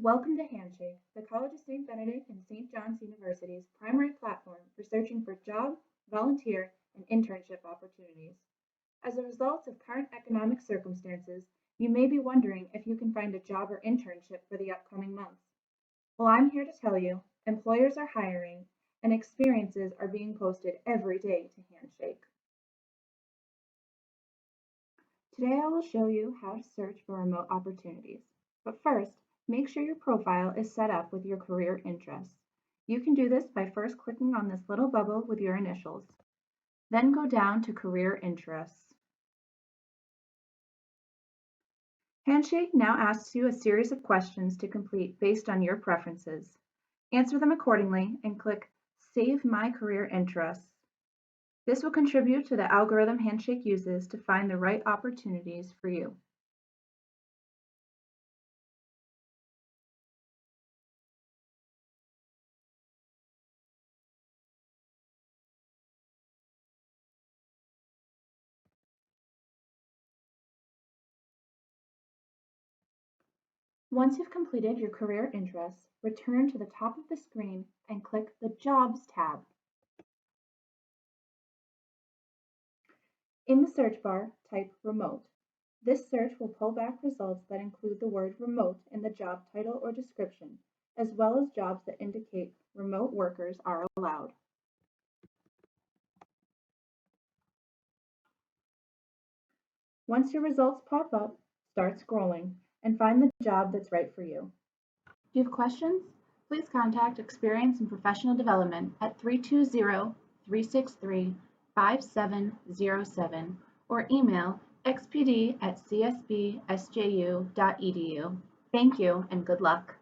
Welcome to Handshake, the College of St. Benedict and St. John's University's primary platform for searching for job, volunteer, and internship opportunities. As a result of current economic circumstances, you may be wondering if you can find a job or internship for the upcoming months. Well, I'm here to tell you, employers are hiring and experiences are being posted every day to Handshake. Today I will show you how to search for remote opportunities. But first, make sure your profile is set up with your career interests. You can do this by first clicking on this little bubble with your initials. Then go down to Career Interests. Handshake now asks you a series of questions to complete based on your preferences. Answer them accordingly and click Save My Career Interests. This will contribute to the algorithm Handshake uses to find the right opportunities for you. Once you've completed your career interests, return to the top of the screen and click the Jobs tab. In the search bar, type Remote. This search will pull back results that include the word remote in the job title or description, as well as jobs that indicate remote workers are allowed. Once your results pop up, start scrolling and find the job that's right for you. If you have questions, please contact Experience in Professional Development at 320-363-5707 or email xpd@csbsju.edu. Thank you and good luck.